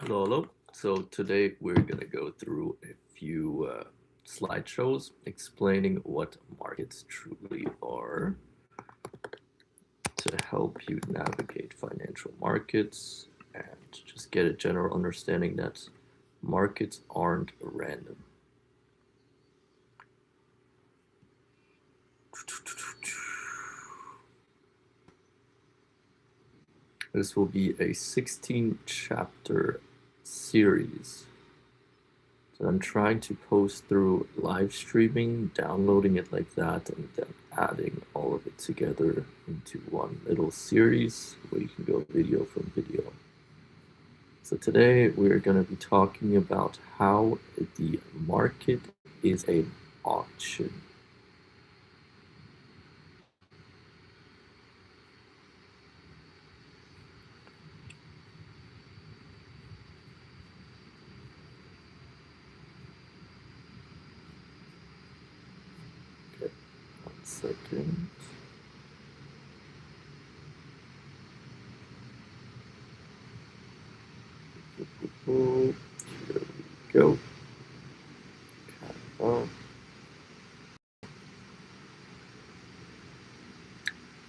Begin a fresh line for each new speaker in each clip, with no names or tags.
Hello, hello. So today we're gonna go through a few slideshows explaining what markets truly are to help you navigate financial markets and just get a general understanding that markets aren't random. This will be a 16 chapter series. So I'm trying to post through live streaming, downloading it like that, and then adding all of it together into one little series where you can go video from video. So today we're going to be talking about how the market is an auction. Okay, 1 second. Here we go.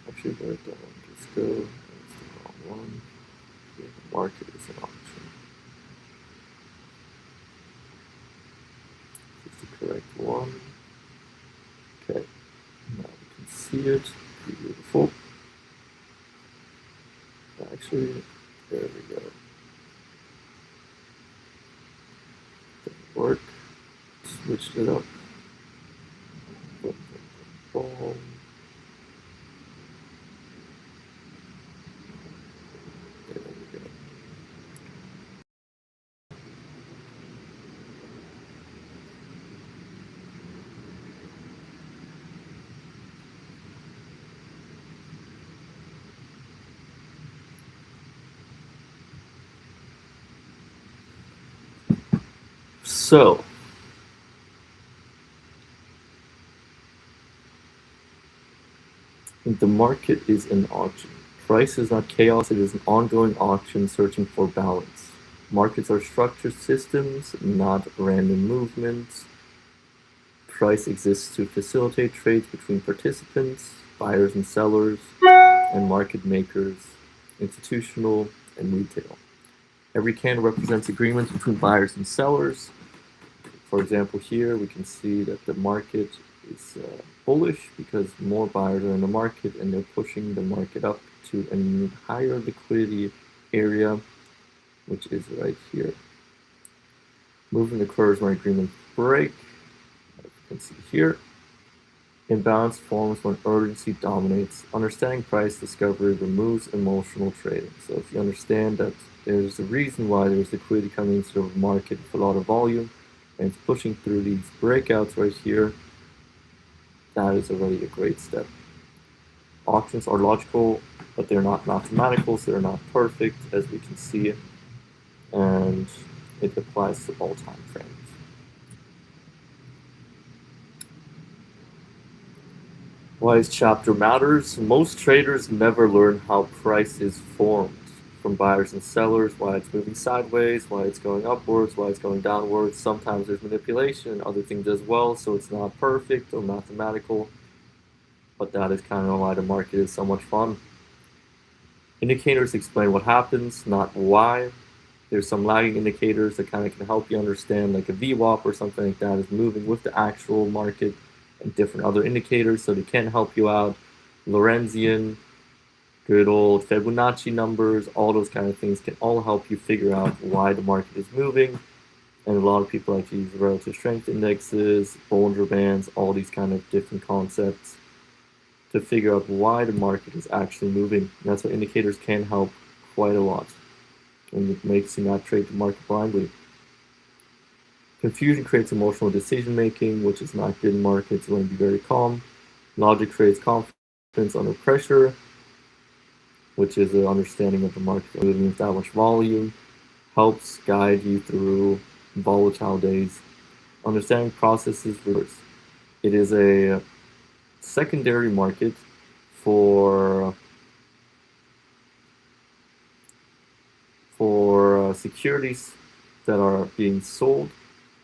Actually, where did I just go? That's the wrong one. Yeah, the market is an auction. This is the correct one. Okay, now we can see it. Beautiful. Actually, there we go. Didn't work. Switched it up. Boom, boom, boom, boom. There we go. So, the market is an auction. Price is not chaos, it is an ongoing auction searching for balance. Markets are structured systems, not random movements. Price exists to facilitate trades between participants, buyers and sellers, and market makers, institutional and retail. Every candle represents agreements between buyers and sellers. For example, here we can see that the market is bullish because more buyers are in the market and they're pushing the market up to a higher liquidity area, which is right here. Movement occurs when agreements break, as you can see here. Imbalance forms when urgency dominates. Understanding price discovery removes emotional trading. So if you understand that there's a reason why there's liquidity coming into the market with a lot of volume, and it's pushing through these breakouts right here, that is already a great step. Auctions are logical, but they're not mathematical, so they're not perfect, as we can see, and it applies to all time frames. Why this chapter matters? Most traders never learn how price is formed, from buyers and sellers, why it's moving sideways, why it's going upwards, why it's going downwards. Sometimes there's manipulation and other things as well, so it's not perfect or mathematical, but that is kind of why the market is so much fun. Indicators explain what happens, not why. There's some lagging indicators that kind of can help you understand, like a VWAP or something like that is moving with the actual market, and different other indicators, so they can help you out. Lorentzian, good old Fibonacci numbers, all those kind of things can all help you figure out why the market is moving. And a lot of people like to use relative strength indexes, Bollinger Bands, all these kind of different concepts to figure out why the market is actually moving. And that's why indicators can help quite a lot, and it makes you not trade the market blindly. Confusion creates emotional decision making, which is not good in markets. You want to be very calm. Logic creates confidence under pressure, which is an understanding of the market moving with that much volume. Helps guide you through volatile days. Understanding processes reverse. It is a secondary market for securities that are being sold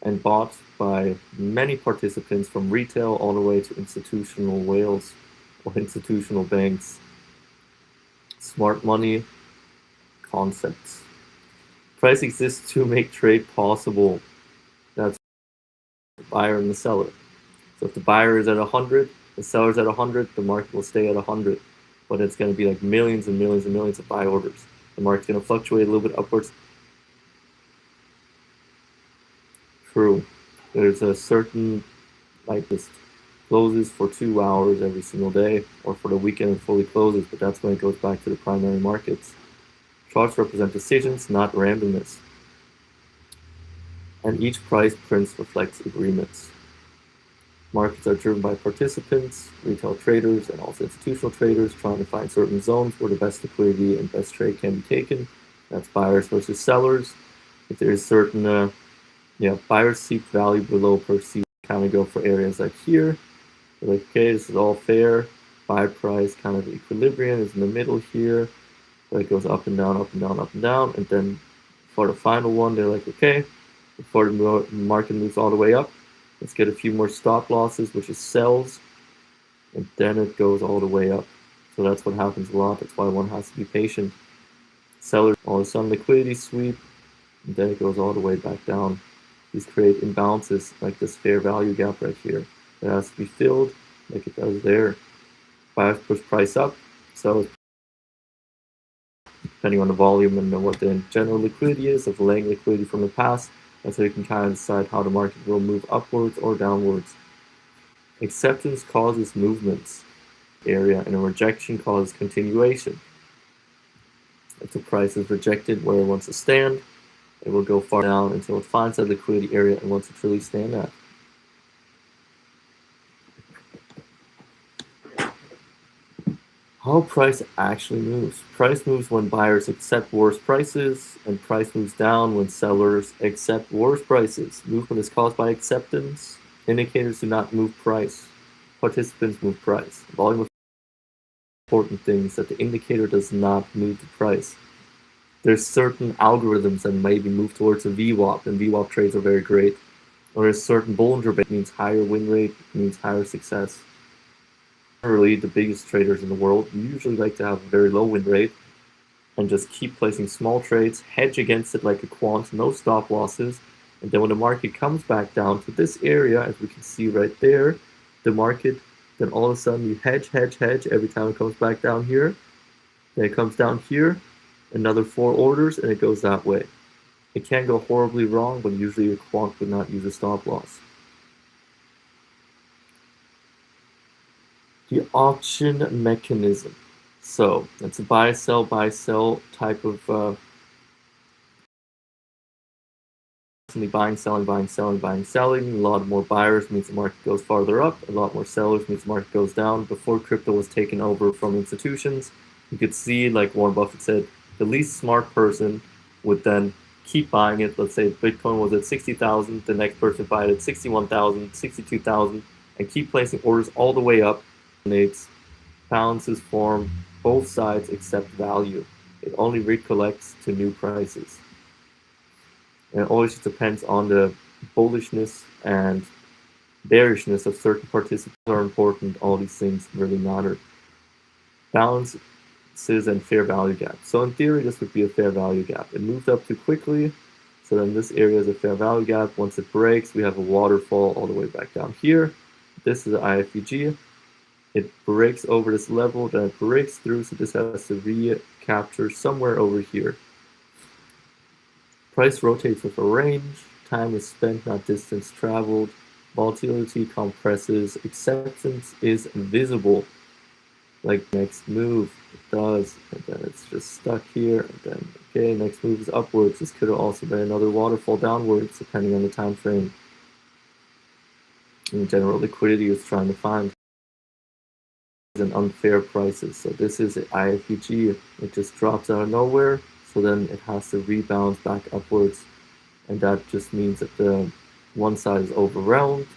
and bought by many participants from retail all the way to institutional whales or institutional banks. Smart money concepts. Price exists to make trade possible. That's the buyer and the seller. So if the buyer is at 100, the seller's at 100, the market will stay at 100. But it's going to be like millions and millions and millions of buy orders. The market's going to fluctuate a little bit upwards. True. There's a certain, like this closes for 2 hours every single day, or for the weekend it fully closes, but that's when it goes back to the primary markets. Charts represent decisions, not randomness. And each price prince reflects agreements. Markets are driven by participants, retail traders, and also institutional traders trying to find certain zones where the best liquidity and best trade can be taken. That's buyers versus sellers. If there is certain, buyers seek value below perceived, kind of go for areas like here. They're like, okay, this is all fair. Buy price kind of equilibrium is in the middle here. So it goes up and down, up and down, up and down. And then for the final one, they're like, okay, before the market moves all the way up, let's get a few more stop losses, which is sells, and then it goes all the way up. So that's what happens a lot. That's why one has to be patient. Sellers, all of a sudden liquidity sweep, and then it goes all the way back down. These create imbalances like this fair value gap right here. It has to be filled like it does there. Buyers push price up, sellers, depending on the volume and what the general liquidity is, of laying liquidity from the past. And so you can kind of decide how the market will move upwards or downwards. Acceptance causes movements area, and a rejection causes continuation. If the price is rejected where it wants to stand, it will go far down until it finds that liquidity area and wants to truly stand at. How price actually moves. Price moves when buyers accept worse prices, and price moves down when sellers accept worse prices. Movement is caused by acceptance. Indicators do not move price. Participants move price. Volume of important things that the indicator does not move the price. There's certain algorithms that maybe move towards a VWAP, and VWAP trades are very great. Or there's certain Bollinger Band, means higher win rate, means higher success. Generally, the biggest traders in the world usually like to have a very low win rate and just keep placing small trades, hedge against it like a quant, no stop losses, and then when the market comes back down to this area, as we can see right there, the market, then all of a sudden you hedge every time it comes back down here, then it comes down here, another 4 orders, and it goes that way. It can go horribly wrong, but usually a quant would not use a stop loss. The auction mechanism. So it's a buy, sell type of buying, selling. A lot more buyers means the market goes farther up. A lot more sellers means the market goes down. Before crypto was taken over from institutions, you could see, like Warren Buffett said, the least smart person would then keep buying it. Let's say Bitcoin was at 60,000, the next person buy it at 61,000, 62,000, and keep placing orders all the way up. Balances form, both sides accept value. It only recollects to new prices. And it always depends on the bullishness and bearishness of certain participants are important. All these things really matter. Balances and fair value gap. So in theory, this would be a fair value gap. It moved up too quickly, so then this area is a fair value gap. Once it breaks, we have a waterfall all the way back down here. This is the IFVG. It breaks over this level, then it breaks through, so this has to recapture somewhere over here. Price rotates with a range. Time is spent, not distance traveled. Volatility compresses. Acceptance is visible. Like next move, it does, and then it's just stuck here, and then, okay, next move is upwards. This could have also been another waterfall downwards, depending on the time frame. In general, liquidity is trying to find and unfair prices. So this is an IFVG. It just drops out of nowhere, so then it has to rebound back upwards, and that just means that the one side is overwhelmed,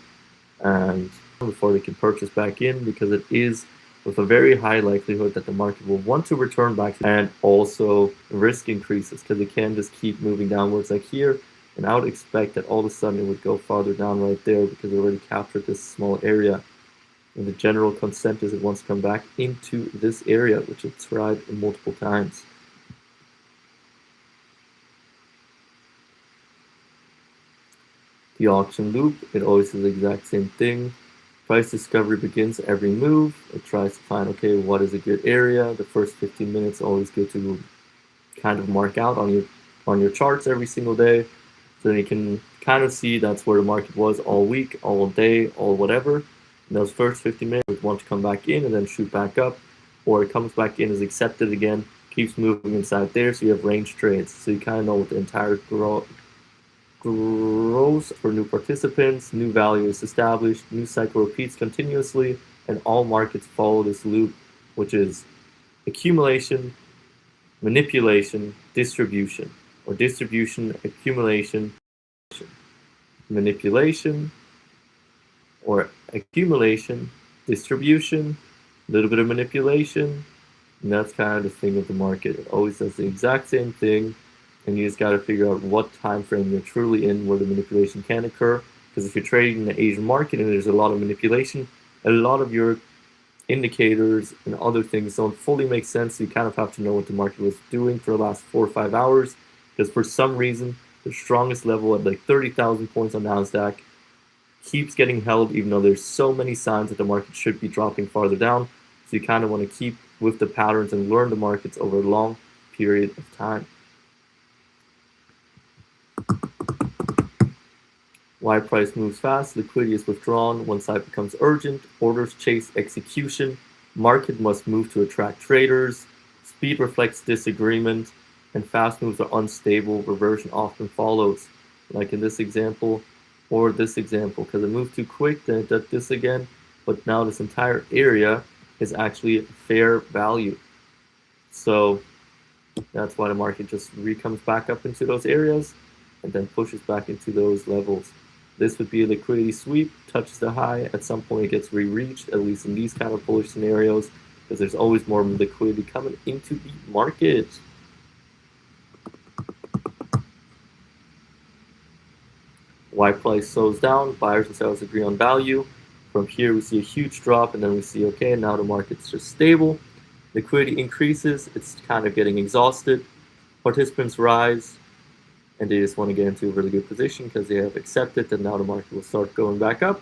and before they can purchase back in, because it is with a very high likelihood that the market will want to return back, and also risk increases because it can just keep moving downwards like here. And I would expect that all of a sudden it would go farther down right there because it already captured this small area. And the general consensus it wants to come back into this area, which it's tried multiple times. The auction loop, it always is the exact same thing. Price discovery begins every move. It tries to find, okay, what is a good area? The first 15 minutes always good to kind of mark out on your charts every single day. So then you can kind of see that's where the market was all week, all day, all whatever. In those first 15 minutes, we want to come back in and then shoot back up, or it comes back in, is accepted again, keeps moving inside there. So you have range trades. So you kind of know what the entire growth for new participants, new value is established, new cycle repeats continuously, and all markets follow this loop, which is accumulation, manipulation, distribution, or distribution, accumulation, manipulation, or accumulation, distribution, a little bit of manipulation, and that's kind of the thing of the market. It always does the exact same thing, and you just got to figure out what time frame you're truly in where the manipulation can occur. Because if you're trading in the Asian market and there's a lot of manipulation, a lot of your indicators and other things don't fully make sense. So you kind of have to know what the market was doing for the last 4 or 5 hours. Because for some reason, the strongest level at like 30,000 points on NASDAQ keeps getting held, even though there's so many signs that the market should be dropping farther down. So you kind of want to keep with the patterns and learn the markets over a long period of time. Why price moves fast, liquidity is withdrawn, one side becomes urgent, orders chase execution, market must move to attract traders, speed reflects disagreement, and fast moves are unstable, reversion often follows. Like in this example, or this example, because it moved too quick, then it did this again, but now this entire area is actually fair value. So that's why the market just comes back up into those areas and then pushes back into those levels. This would be a liquidity sweep, touches the high, at some point it gets re-reached, at least in these kind of bullish scenarios, because there's always more liquidity coming into the market. Why price slows down, buyers and sellers agree on value. From here we see a huge drop, and then we see, okay, now the market's just stable. Liquidity increases, it's kind of getting exhausted. Participants rise, and they just want to get into a really good position because they have accepted that now the market will start going back up.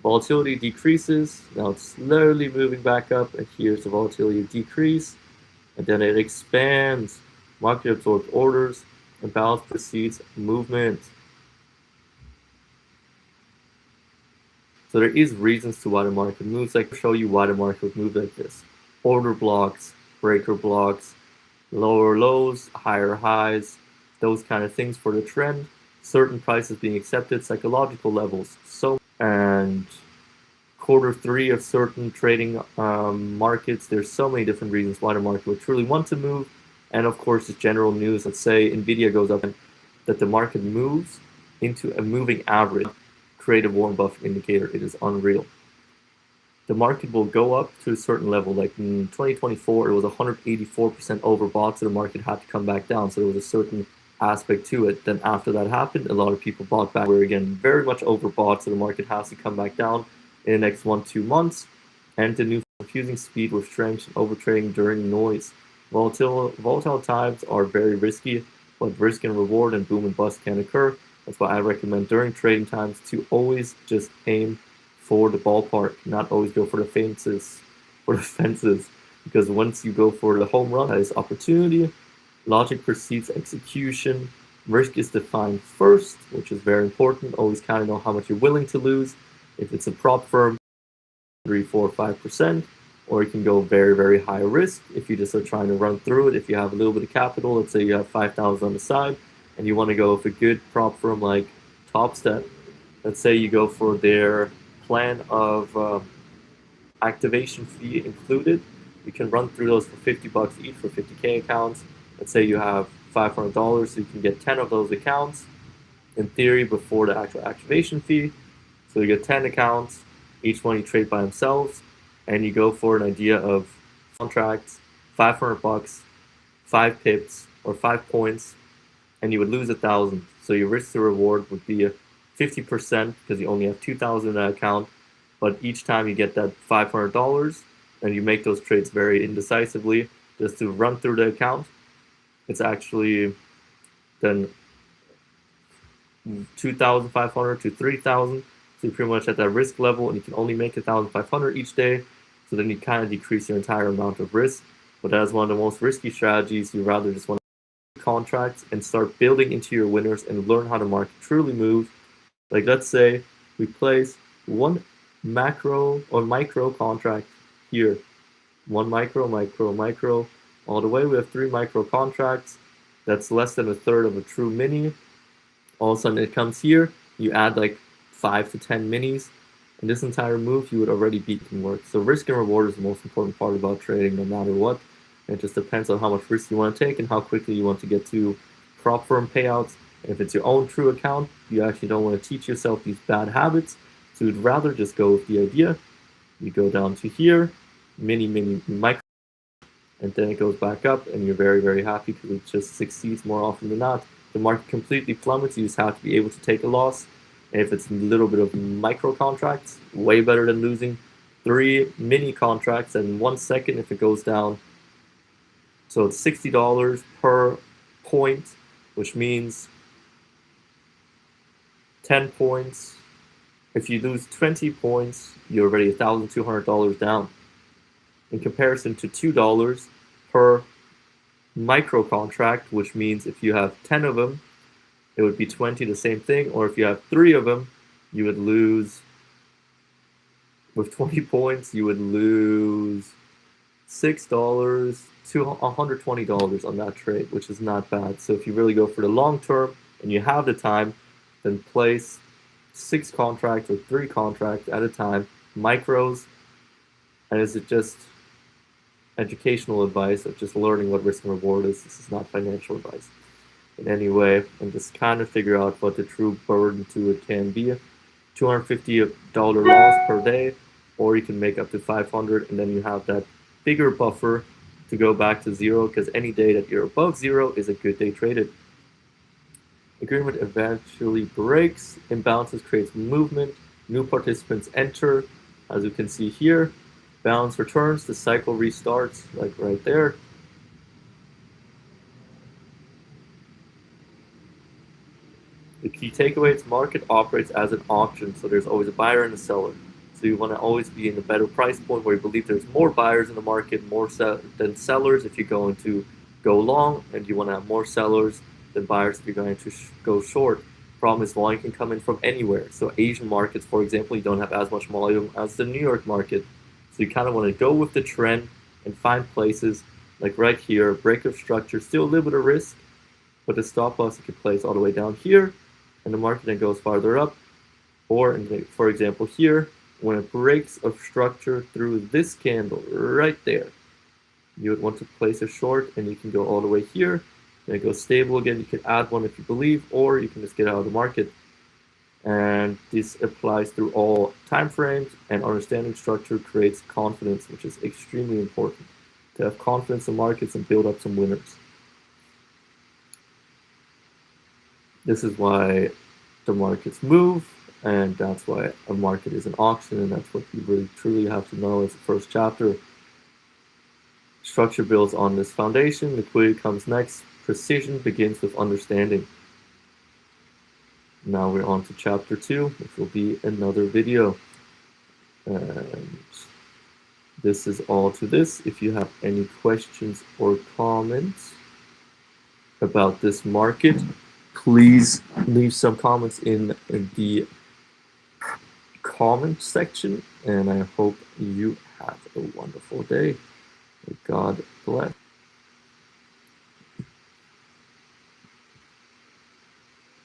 Volatility decreases, now it's slowly moving back up, and here's the volatility decrease, and then it expands. Market absorbs orders, and balance precedes movement. So there is reasons to why the market moves. I can show you why the market would move like this. Order blocks, breaker blocks, lower lows, higher highs, those kind of things for the trend, certain prices being accepted, psychological levels. So, and Q3 of certain trading markets, there's so many different reasons why the market would truly want to move. And of course, it's general news. Let's say Nvidia goes up and that the market moves into a moving average, create a Warren Buffett indicator. It is unreal. The market will go up to a certain level. Like in 2024, it was 184% overbought, so the market had to come back down. So there was a certain aspect to it. Then after that happened, a lot of people bought back. We're again very much overbought, so the market has to come back down in the next 1-2 months. And the new confusing speed with strength and overtrading during noise. Volatile times are very risky, but risk and reward and boom and bust can occur. That's why I recommend during trading times to always just aim for the ballpark, not always go for the fences, because once you go for the home run, that is opportunity. Logic precedes execution. Risk is defined first, which is very important. Always kind of know how much you're willing to lose. If it's a prop firm, 3, 4, 5%, or you can go very, very high risk if you just are trying to run through it. If you have a little bit of capital, let's say you have 5,000 on the side, and you want to go with a good prop firm like Topstep. Let's say you go for their plan of activation fee included. You can run through those for $50 each for 50K accounts. Let's say you have $500, so you can get 10 of those accounts in theory before the actual activation fee. So you get 10 accounts, each one you trade by themselves. and you go for an idea of contracts, $500, 5 pips or 5 points, and you would lose 1,000. So your risk to reward would be 50% because you only have 2,000 in that account. But each time you get that $500 and you make those trades very indecisively, just to run through the account, it's actually then 2,500 to 3,000. So you're pretty much at that risk level, and you can only make 1,500 each day. So then you kind of decrease your entire amount of risk. But that is one of the most risky strategies. You rather just want to contracts and start building into your winners and learn how the market truly moves. Like let's say we place one macro or micro contract here. One micro, micro, micro. All the way we have 3 micro contracts. That's less than a third of a true mini. All of a sudden it comes here, you add like 5 to 10 minis, and this entire move you would already beat in work. So risk and reward is the most important part about trading no matter what. It just depends on how much risk you want to take and how quickly you want to get to prop firm payouts. And if it's your own true account, you actually don't want to teach yourself these bad habits. So you'd rather just go with the idea. You go down to here, mini, micro, and then it goes back up, and you're very, very happy because it just succeeds more often than not. The market completely plummets, you just have to be able to take a loss. And if it's a little bit of micro contracts, way better than losing 3 mini contracts in 1 second if it goes down. So it's $60 per point, which means 10 points. If you lose 20 points, you're already $1,200 down. In comparison to $2 per micro contract, which means if you have 10 of them, it would be 20, the same thing. Or if you have 3 of them, you would lose, with 20 points, you would lose $6 to $120 on that trade, which is not bad. So if you really go for the long term and you have the time, then place 6 contracts or 3 contracts at a time, micros. And is it just educational advice of just learning what risk and reward is? This is not financial advice in any way, and just kind of figure out what the true burden to it can be. $250 loss per day, or you can make up to 500, and then you have that bigger buffer to go back to 0, because any day that you're above 0 is a good day traded. Agreement eventually breaks, imbalances creates movement, new participants enter. As you can see here, balance returns, the cycle restarts, like right there. The key takeaway is market operates as an auction, so there's always a buyer and a seller. So you want to always be in a better price point where you believe there's more buyers in the market, more than sellers if you're going to go long, and you want to have more sellers than buyers if you're going to go short. Problem is volume can come in from anywhere. So Asian markets, for example, you don't have as much volume as the New York market. So you kind of want to go with the trend and find places like right here, break of structure, still a little bit of risk, but the stop loss you can place all the way down here, and the market then goes farther up. Or, for example, here, when it breaks of structure through this candle right there, you would want to place a short, and you can go all the way here. Then it goes stable again. You can add one if you believe, or you can just get out of the market. And this applies through all time frames, and understanding structure creates confidence, which is extremely important to have confidence in markets and build up some winners. This is why the markets move, and that's why a market is an auction, and that's what you really truly have to know as the first chapter. Structure builds on this foundation, liquidity comes next, precision begins with understanding. Now we're on to chapter 2, which will be another video. And this is all to this. If you have any questions or comments about this market, please leave some comments in the comment section, and I hope you have a wonderful day. God bless.